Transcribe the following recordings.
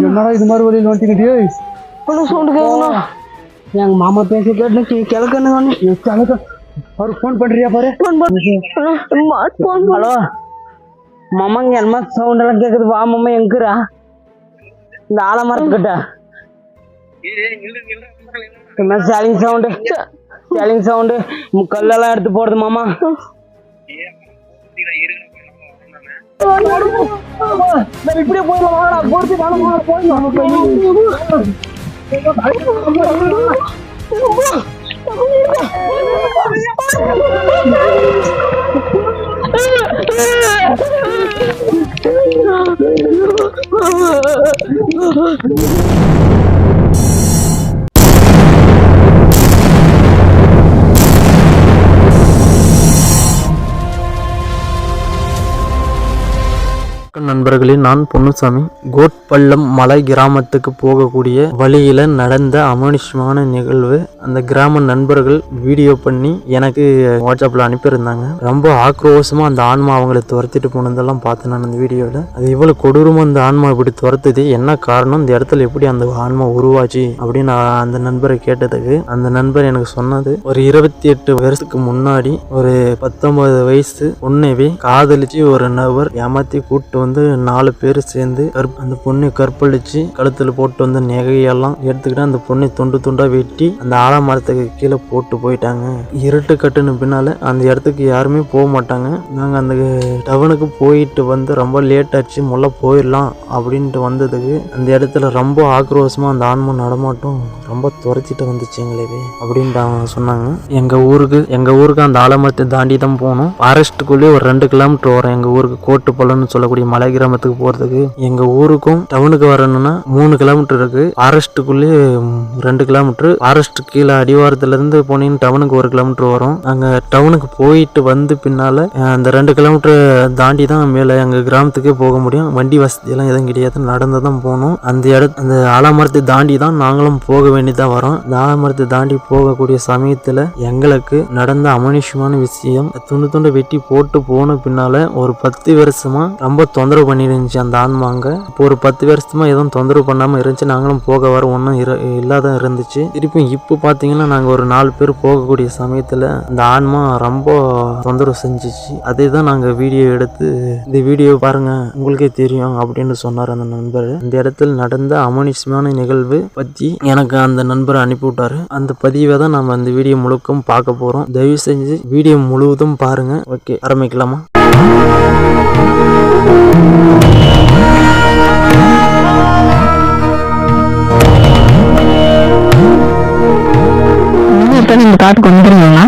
என்னடா இது மாதிரி வழியில் வந்துக்கிட்டே சவுண்டு கேட்கணும். எங்க மாமா பேச கேட்டு கிழக்கன்னு அவருக்கு ஃபோன் பண்றியா பாரு. ஹலோ மாமாங்க என்ன சவுண்ட் எல்லாம் கேக்குது. வா மாமா எங்குறா இந்த ஆலமரத்துக்கிட்ட என்ன சேலிங் சவுண்டு கல்லெல்லாம் எடுத்து போடுது மாமா. இப்படியே போயிடலாம் நண்பர்களே, நான் பொன்னுசாமி. கோட்பள்ளம் மலை கிராமத்துக்கு போகக்கூடிய வழியில நடந்த அமானுஷ்யமான நிகழ்வு. அந்த கிராம நண்பர்கள் வீடியோ பண்ணி எனக்கு வாட்ஸ்அப்ல அனுப்பியிருந்தாங்க. ரொம்ப ஆக்ரோஷமா அந்த ஆன்மா அவங்களை துரத்திட்டு போனதெல்லாம் பார்த்தேன் நான் அந்த வீடியோல. அது இவ்வளவு கொடூரமா அந்த ஆன்மா இப்படி துரத்துது, என்ன காரணம், இந்த இடத்துல எப்படி அந்த ஆன்மா உருவாச்சு அப்படின்னு அந்த நண்பரை கேட்டதுக்கு அந்த நண்பர் எனக்கு சொன்னது, ஒரு 28 வருஷத்துக்கு முன்னாடி ஒரு 19 வயசு பொண்ணைவே காதலிச்சு ஒரு நபர் ஏமாத்தி கூட்டு வந்து 4 பேர் சேர்ந்து அந்த பொண்ணை கற்பழிச்சு கழுத்துல போட்டு வந்து நகையெல்லாம் எடுத்துக்கிட்டு அந்த பொண்ணை துண்டு துண்டா வெட்டி அந்த ஆலமரத்துக்கு கீழே போட்டு போயிட்டாங்க. இருட்டு கட்டுன பின்னால அந்த இடத்துக்கு யாருமே போக மாட்டாங்க. நாங்க அந்த டவுனுக்கு போயிட்டு வந்து ரொம்ப லேட் ஆச்சு, முல்ல போயிடலாம் அப்படின்ட்டு வந்ததுக்கு அந்த இடத்துல ரொம்ப ஆக்ரோஷமா அந்த ஆன்மா நடமாட்டம் ரொம்ப துரைச்சிட்டு வந்துச்சு எங்களுக்கு அப்படின்ட்டு அவங்க சொன்னாங்க. எங்க ஊருக்கு அந்த ஆலமரத்தை தாண்டி தான் போகணும். ஃபாரஸ்ட்டுக்குள்ளேயே ஒரு 2 கிலோமீட்டர் வரும் எங்க ஊருக்கு. கோட்டுப்பள்ளம்னு சொல்லக்கூடிய மலை கிராமத்துக்கு போறதுக்கு எங்க ஊருக்கும் டவுனுக்கு வரணும்னா 3 கிலோமீட்டர் இருக்கு. ஃபாரஸ்ட்டுக்குள்ளே 2 கிலோமீட்டர். ஃபாரஸ்ட் கீழே அடிவாரத்துல இருந்து போனீங்கன்னா டவுனுக்கு 1 கிலோமீட்டர் வரும். அங்க டவுனுக்கு போயிட்டு வந்து பின்னால அந்த 2 கிலோமீட்டர் தாண்டி தான் மேல எங்க கிராமத்துக்கே போக முடியும். வண்டி வசதி எல்லாம் எதுவும் கிடையாது, நடந்து தான் போகணும். அந்த ஆலமரத்தை தாண்டி தான் நாங்களும் போக வேண்டியதான் வரோம். இந்த ஆலமரத்தை தாண்டி போகக்கூடிய சமயத்துல எங்களுக்கு நடந்த அமானுஷ்யமான விஷயம், துண்டு வெட்டி போட்டு போன பின்னால ஒரு 10 வருஷமா ரொம்ப தொந்தரவு பண்ணிருந்துச்சு அந்த ஆன்மாங்க. இப்போ ஒரு 10 வருஷமா எதுவும் தொந்தரவு பண்ணாம இருந்துச்சு. நாங்களும் போக வர ஒன்றும் இல்லாத இருந்துச்சு. திருப்பி இப்போ பாத்தீங்கன்னா நாங்க ஒரு 4 பேர் போகக்கூடிய சமயத்துல அந்த ஆன்மா ரொம்ப தொந்தரவு செஞ்சிச்சு. அதே தான் நாங்க வீடியோ எடுத்து இந்த வீடியோ பாருங்க உங்களுக்கே தெரியும் அப்படின்னு சொன்னார் அந்த நண்பர். இந்த இடத்துல நடந்த அமானுஷ்யமான நிகழ்வு பத்தி எனக்கு அந்த நண்பர் அனுப்பிவிட்டாரு. அந்த பதிவை தான் நம்ம அந்த வீடியோ முழுக்கும் பார்க்க போறோம். தயவு செஞ்சு வீடியோ முழுவதும் பாருங்க. ஓகே, ஆரம்பிக்கலாமா? இந்த காட்டுக்கு வந்துருங்களா?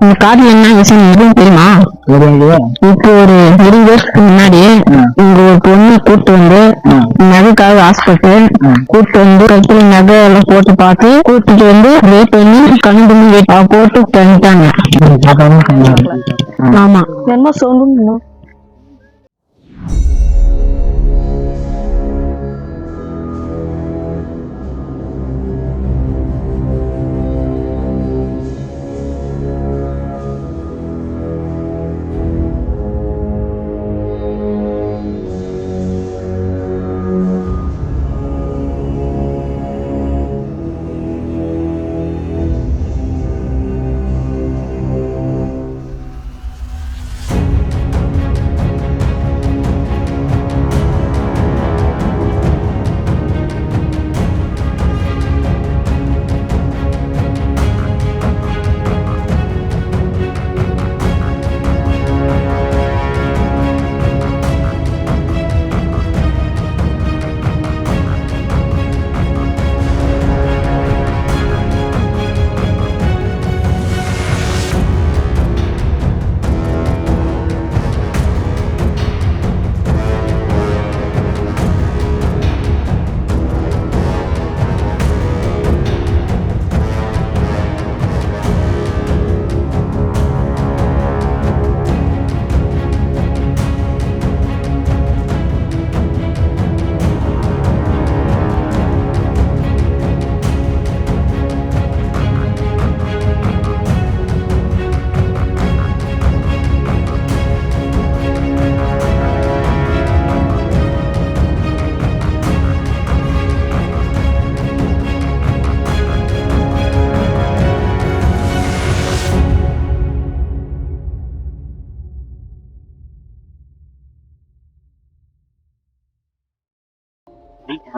இந்த காட்டுல என்ன விஷயம் எதுவும் தெரியுமா? இப்போ ஒரு 20 வருஷத்துக்கு முன்னாடி இங்க ஒரு பொண்ணு கூட்டு வந்து நகைக்காக ஆசைப்பட்டு கூட்டு வந்து கழுத்துல நகை எல்லாம் போட்டு பார்த்து கூட்டிட்டு வந்து ரேட் பண்ணி கண்ணு போட்டு பண்ணிட்டாங்க. ஆமா, என்ன சொல்லணும்.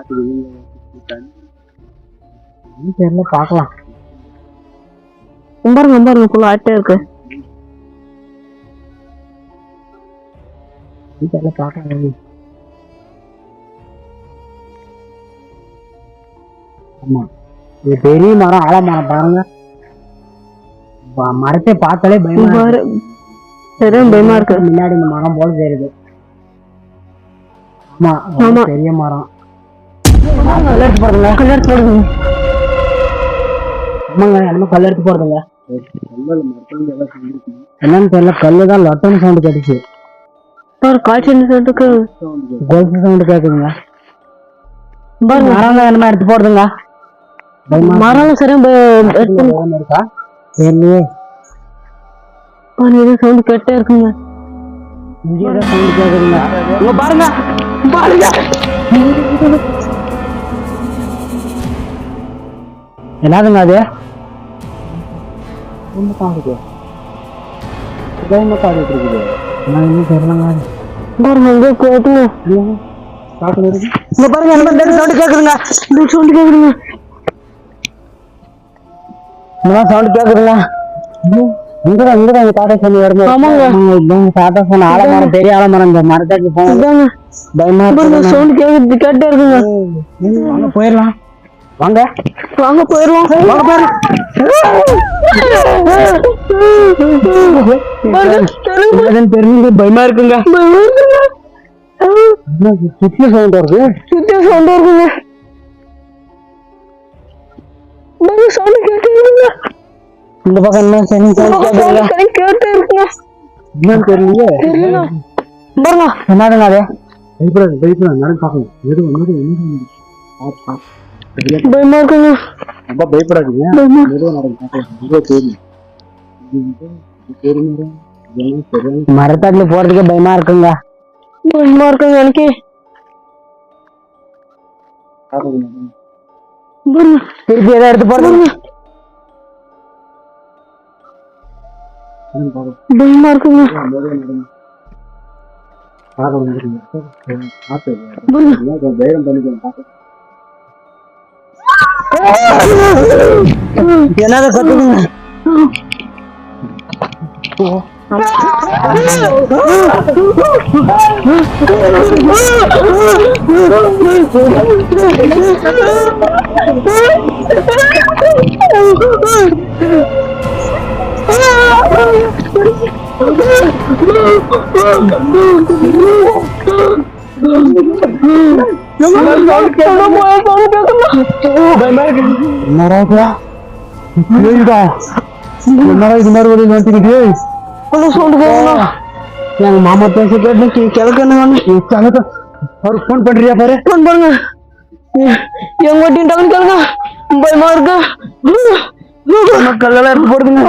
தெரியல, பார்க்கலாம். பாருங்க ஃபுல்லா ஆயிட்டே இருக்கு. தெரியல, பார்க்கலாம். ஆமா, இது பெரிய மரம், ஆலமரம் பாருங்க. மரத்தை பார்த்தாலே பயமா இருக்கு. பயமா இருக்கு. முன்னாடி இந்த மரம் போல தெரியுது. ஆமா, ஆமா, பெரிய மரம். கல்லெடுத்து போடுங்க, கல்லெடுத்து போடுங்க. ஆமாங்க, என்ன கல்லெடுத்து போடுங்க. என்னன்னு தெரியல, கல்லுதான் லொட்டன்னு சவுண்ட் கேட்டுச்சு. காய்ச்சல் சவுண்டுக்கு கொலுசு சவுண்ட் கேக்குதுங்க. மரம் என்னமா எடுத்து போடுதுங்க. மரம் சரியா இருக்கா தெரியலையே. சவுண்ட் கேட்டே இருக்குங்க. இங்கே சவுண்ட் கேக்குதுங்க. இங்க பாருங்க, பாருங்க. என்னதுங்க அது? காடுது இருக்குது. இன்னும் தெரியலங்க. பாருங்க, இங்க கேட்டுங்க. இங்க பாருங்க, என்ன சவுண்ட் கேக்குதுங்க. சவுண்ட் கேக்குதுங்க. சவுண்ட் கேக்குதுங்க. இங்கதான் டாடா சொன்ன வரும்போது. ஆமாங்க, டாடா சொன்ன ஆலமரம், பெரிய ஆலமரம். இந்த மரத்தாக்கு போனோம். பயமா சவுண்ட் கேட்டே இருக்குங்க. வாங்க போயிடலாம். வாங்க வாங்க போயிடலாம். தெரிஞ்சு பயமா இருக்குங்க. சுத்திய சவுண்ட் வருது. சவுண்ட் இருக்குங்க. சவுண்ட் கேட்டே இருக்குங்க. இந்த பக்கம் என்ன கேட்டே இருக்குங்க. என்னன்னு தெரியலையே. பாருங்க, என்னதுங்க அது? பயப்படாது நடந்து பார்க்கணும். பயமா இருக்குங்க. ரொம்ப பயப்படாதீங்க. மரத்தாட்டுல போறதுக்கே பயமா இருக்குங்க. பயமா இருக்குங்க எனக்கு. திருப்பி ஏதாவது எடுத்து போடுங்க. பயமா இருக்குங்க. என்னத கத்துக்குங்க. எங்க மாமா பேச கேட்டு கிழக்கு அவருக்கு போன் பண்றியா பாரு. போன் பண்ணுங்க. எங்க வட்டின்னு கேளுங்க. பயமா இருக்கு. கல்லெல்லாம் எடுத்து போடுதுங்க.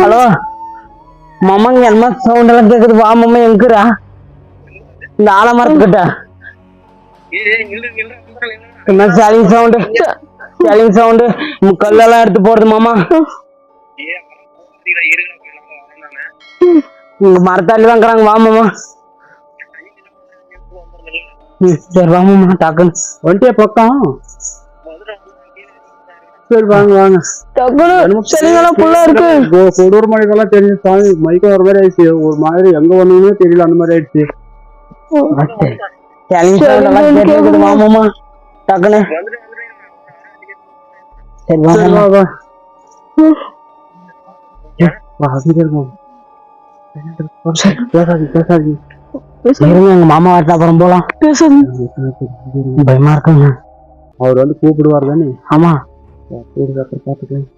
ஹலோ மாமாங்க, என்ன சவுண்ட் எல்லாம் கேக்குது. வா மாமா, எங்குறா இந்த ஆலமரத்துக்கிட்ட என்ன சேலிங் சவுண்டு கல்லெல்லாம் எடுத்து போடுது மாமா. இங்க மரத்தாண்டி தான் இருக்கிறாங்க. வா மாமா. சரி வா மாமா, டக்குன்னு வந்துட்டே பக்கம். சரி வாங்க வாங்க. கொடூர் மழைக்கெல்லாம் தெரிஞ்சு சாமி மயக்கம் ஒரு மாதிரி ஆயிடுச்சு. ஒரு மாதிரி எங்க வந்தீங்கன்னு தெரியல, அந்த மாதிரி ஆயிடுச்சு. மாமா டக்குன்னு. சரி வா எங்க மாமா வரட்ட அப்புறம் போலாம். பயமா இருக்குங்க. அவர் வந்து கூப்பிடுவார் தானே? ஆமா, பாத்துக்கலாம்.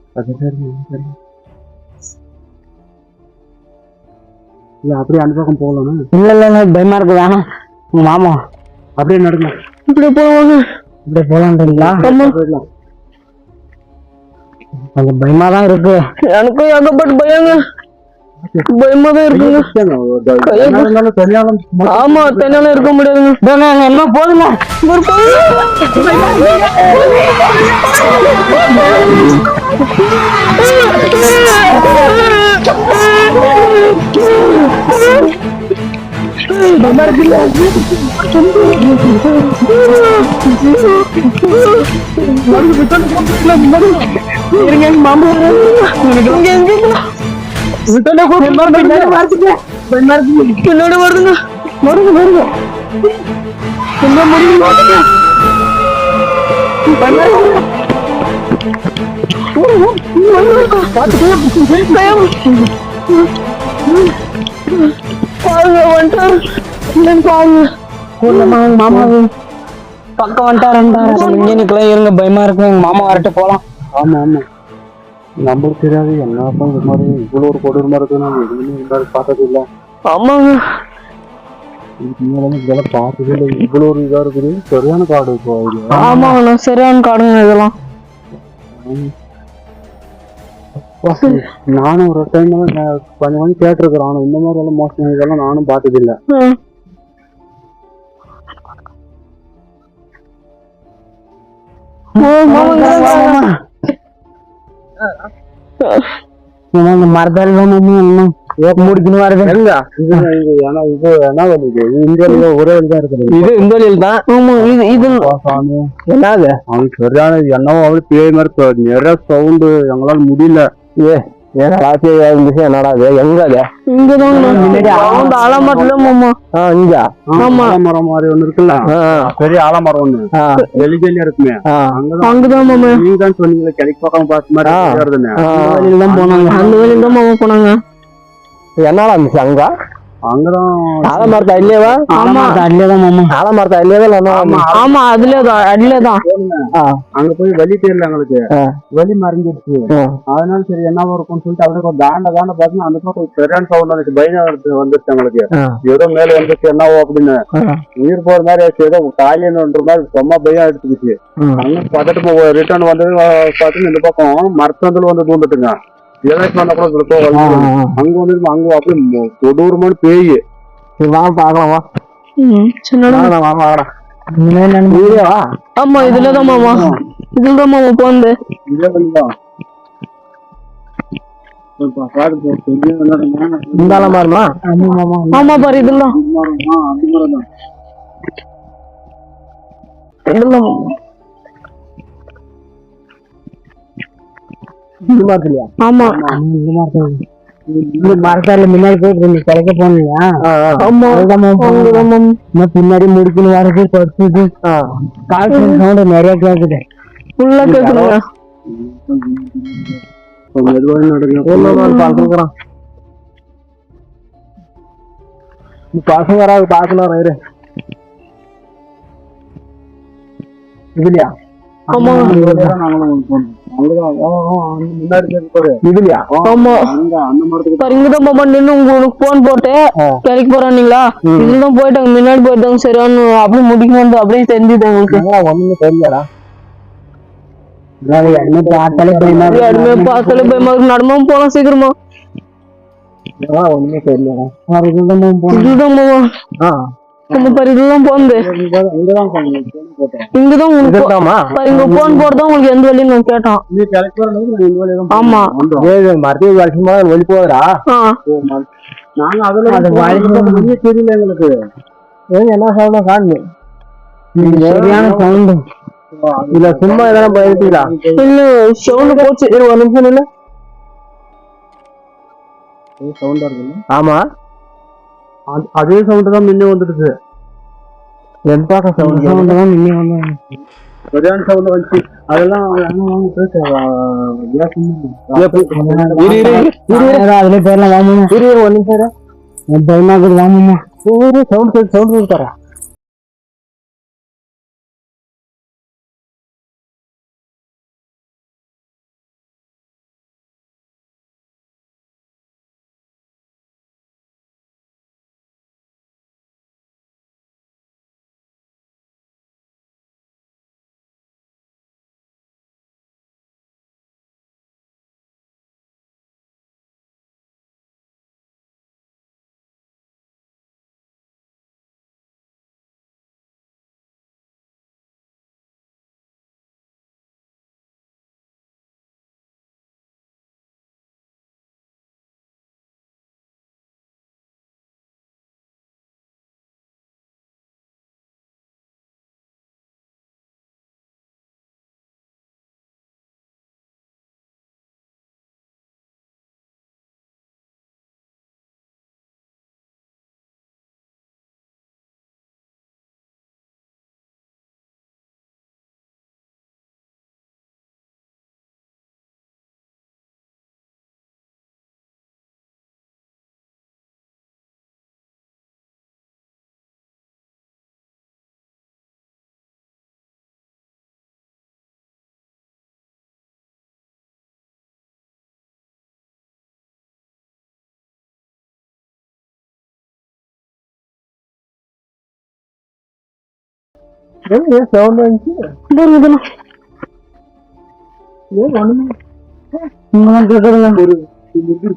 இல்ல அப்படியே அந்த பக்கம் போகலாம். இல்ல பயமா இருக்கு, வேணாம். உங்க மாமா அப்படியே நடங்க. இப்படி போவாங்க. இப்படி போலான்றீங்களா? கொஞ்சம் பயமா தான் இருக்கு. எனக்கும் ஏகப்பட்ட பயங்க. பயமா தான் இருக்குங்க. ஆமா தனியால இருக்க முடியாதுங்க. என்ன போதுங்க ஒரு மாமா பின்னாடி வருதுங்க. வருங்க என்ன முடியும் மாமா பக்கம் வந்துட்டாருன்றாரு. இருங்க பயமா இருக்கு. எங்க மாமா வரட்டு போலாம். ஆமா ஆமா நம்மளுக்கு தெரியாது என்னப்பா இந்த மாதிரி இவ்வளோ ஒரு கொடூரமா இருக்கு. நாங்கள் எதுவுமே இந்த மாதிரி பார்த்தது இல்லை. ஆமாங்க இதெல்லாம் பார்த்ததே இல்லை. இவ்வளோ ஒரு இதா இருக்குது. சரியான காடு இப்போ இது. ஆமாங்கண்ணா சரியான காடுங்க இதெல்லாம். நானும் ஒரு டைம் கொஞ்சம் கொஞ்சம் கேட்டிருக்கிறேன். ஆனால் இந்த மாதிரி எல்லாம் மோசம் இதெல்லாம் நானும் பார்த்தது இல்லை. மரத்தால் முடிக்கணும் வருது. இது என்ன வழி இது? இந்த வழியில ஒரே வழிதான் இருக்குது. இது இந்த வழியில் தான். இது என்னது அவன் சரியான என்னவோ அவளு பேய் மாதிரி நிறைய சவுண்டு. எங்களால முடியல. என்னடா எங்க அது இங்கதான் ஆலமரத்துல மாமா. இங்க ஆலமரம் மாதிரி ஒண்ணு இருக்குல்ல, பெரிய ஆலமரம் ஒண்ணு வெளியே இருக்குமே, அங்கதான் மாமா. நீங்க தான் சொன்னீங்களே கிழக்கு பக்கம் பார்த்த மாதிரி வருதுன்னு. தான் போனாங்க. அந்த வழியில தான் மாமா போனாங்க. என்னடா இருந்துச்சு அங்க? அங்கதான் ஆலமரத்து அடியிலேவா? ஆமா அடியிலேதான் மாமா. ஆலமரத்து அடியிலேதான். ஆமா அதுலதான் அடியிலேதான். அங்க போய் வழி தெரியல எங்களுக்கு, வழி மறைஞ்சிருச்சு. அதனால சரி என்ன இருக்கும்னு சொல்லிட்டு அப்படியே தாண்ட பாத்தீங்கன்னா அந்த பக்கம் சரியான சவுண்ட் வந்துச்சு. பயம் வந்துருச்சு எங்களுக்கு. ஏதோ மேல வந்துச்சு என்னவோ அப்படின்னு. உயிர் போற மாதிரி ஆச்சு. ஏதோ காலியன்ற மாதிரி ரொம்ப பயம் எடுத்துக்கிச்சு. அங்க பதட்டு ரிட்டர்ன் வந்தது பாத்தீங்கன்னா இந்த பக்கம் மரத்தந்தில் வந்து தூண்டுட்டுங்க. அங்க வந்து அங்க அப்படியே கொடூரமான பேய். பாக்கலாம் வா. ஆமா இதுலதான் மாமா. இதுலதான் மாமா போந்து. ஆமா பாரு இதுலாம். ஆமா மரத்தால முன்னாடி போயிட்டு கிடைக்க போனீங்க. பின்னாடி முடிக்கணும் வரது படுத்துது. காசு சவுண்ட் நிறைய கேக்குது. ஃபுல்லா கேக்குதுங்க. பசங்க வராது பாக்கலாம் இதுலையா? ஆமா உங்களுக்கு போன் போட்டு கிளைக்கு போறாங்களா? இதுதான் போயிட்டாங்க முன்னாடி போயிட்டாங்க. சரியான அப்படியே முடிக்கும் வந்து அப்படியே தெரிஞ்சுது உங்களுக்கு. ஒண்ணுமே தெரியலடா. பார்த்தாலே பயமா இருக்கு. நடமா போலாம் சீக்கிரமா. ஒண்ணுமே தெரியலடா. இதுதான் போவா. இதுதான் போந்து. இங்கதான் இங்க போன் போறதான் உங்களுக்கு எந்த வழியும் நான் கேட்டோம். ஆமா மத்திய வருஷமா வெளி போகுதா? நாங்க அதுல தெரியல எங்களுக்கு. என்ன சவுண்டா காணு? சரியான சவுண்டு. இல்ல சும்மா எதனா போயிருக்கீங்களா? இல்ல சவுண்ட் போச்சு. ஒரு நிமிஷம் இல்ல சவுண்டா இருக்கு. ஆமா அதே சவுண்ட் தான் முன்ன வந்துடுது. எந்த சவுண்ட் தான் முன்ன வந்து சரியான சவுண்ட் வந்துச்சு. அதெல்லாம் அதுல பேர்லாம் வாங்கணும். ஒன்னு பேர பயமாக்குது வாங்கம்மா. சவுண்ட் தர சவுண்ட் வந்துச்சு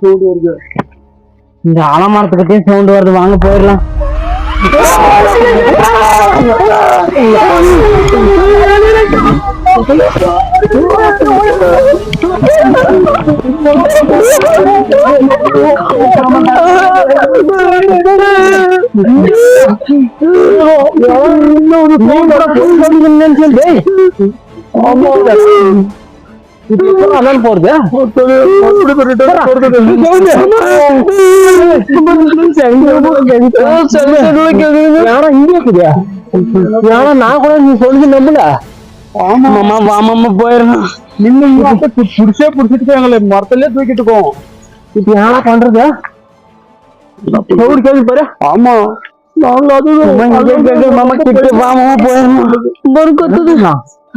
சவுண்ட் வருது. இந்த ஆலமரத்துக்கிட்டே சவுண்ட் வருது, வாங்க போயிடலாம். போறது நான் கூட நீ சொல்லி நம்பல. போயிடணும். நின்னு புடிச்சிட்டு எங்களை மரத்திலே தூக்கிட்டு போவோம். இப்ப யாரா பண்றது? கேள்வி பாரு. ஆமா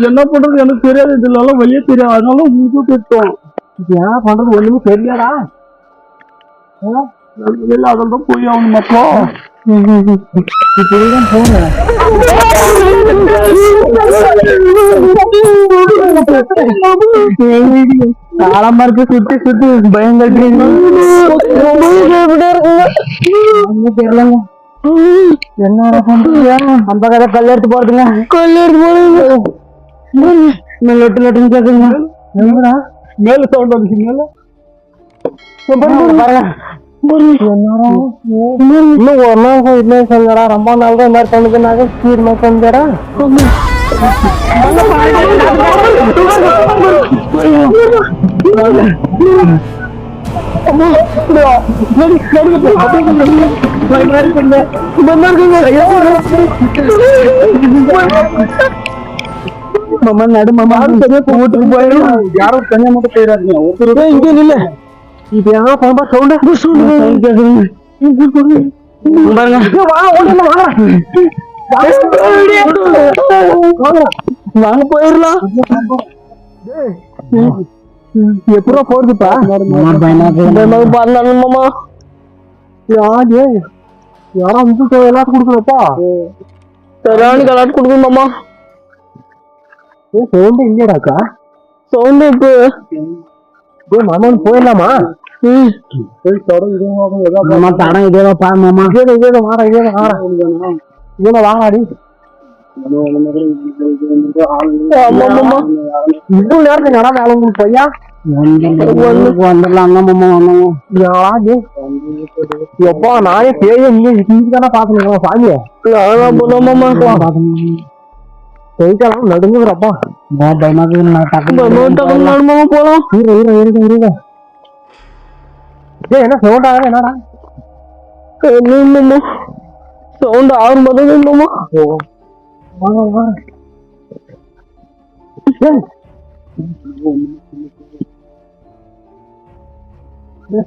என்ன பண்றது எனக்கு தெரியாது, இதெல்லாம் வெளியே தெரியாது, அதனால உங்களுக்கு கேட்டோம். இப்ப யாரா பண்றது ஒண்ணுமே தெரியலடா. அதெல்லாம் போய் ஆகணும் மக்கள். இப்படிதான் போனேன். ஆலமரத்தை சுத்தி சுத்தி பயங்கர தெரியலங்க. என்னடா பண்றீங்க? அந்த கதை கல் எடுத்து போறதுங்க. கல் எடுத்து போறதுங்க. லொட்டு லொட்டுன்னு கேக்குதுங்க. மேல சவுண்ட் வந்துச்சு. மேல பாருங்க. இன்னும் ஒரு நாள் இல்ல சொல்லடா. ரொம்ப நாள் தான் இந்த மாதிரி பண்ணுதுனாக்க ஸ்பீட் மாதிரி பண்ணுறா. வீட்டுக்கு போயிடும். யாரும் தனியா மட்டும் போயிடாதீங்க. ஒருத்தர் இங்க இல்ல. இப்ப யாரா பாம்பா சவுண்ட் கேக்குதுங்க. வாங்க போயிடலாம். எப்படா போறதுப்பா? மாமா யாரா வந்து எல்லாத்துக்கும் கொடுக்குறப்பா. சரியான கலாட்டு கொடுக்கணும் மாமா. சவுண்ட் இல்லையாடாக்கா? சவுண்ட் இப்போ மாமான்னு போயிடலாமா? தடம் இதேவா பா மாமா. இதே வாங்காடி. இவ்வளவு நேரத்துக்கு நட வேலை பையா வந்துடலாம். எப்பா நானே பேய நீங்க தானே பாக்கணும் சாமிய. போய்க்கலாம் நடுங்குறப்பா. போலாம். என்ன சவுண்ட் ஆகுது? என்னடா சவுண்ட் ஆகும் போது இல்லமா.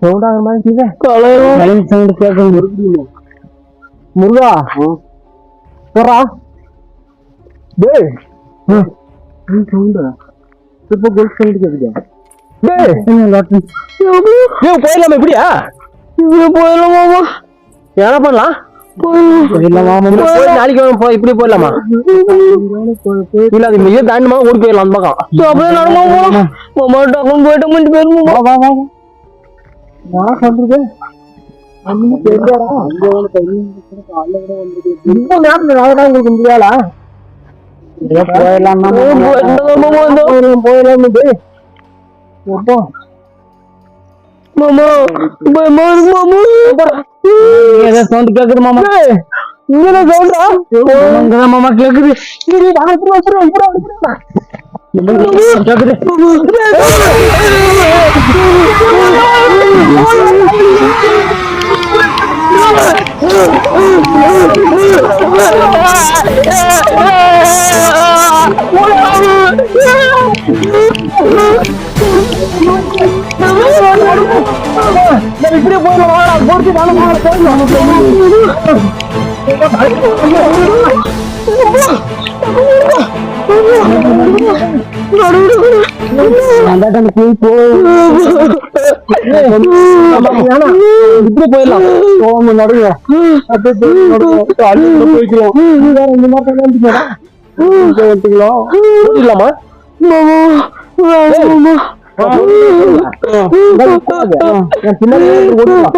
சவுண்ட் ஆகுற மாதிரி சவுண்ட் கேட்க. முருகா போறா. டேய் சவுண்ட் இப்ப கோல்ட் சவுண்ட் கேக்குது. போயிடலாமா? இப்படியா போயிடலாமா? என்ன பண்ணலாம்? நாளைக்கு போய் இப்படி போயிடலாமா? இல்ல அது மிக தாண்டமா ஓடி போயிடலாம் அந்த பக்கம். போயிட்டு சொல்றது உங்களுக்கு முடியாதா? போயிடலாம் மாமா. சவுண்ட் கேக்குது மாமா. இங்க சவுண்டா மாமா கேக்குது. இப்படியே போயிடலாம். இப்படி போயிடலாம். போய்க்கலாம். இங்க வந்துட்டீங்களா? ஓடிடலாமா? என் பின்னாடி ஓடிடலாம்.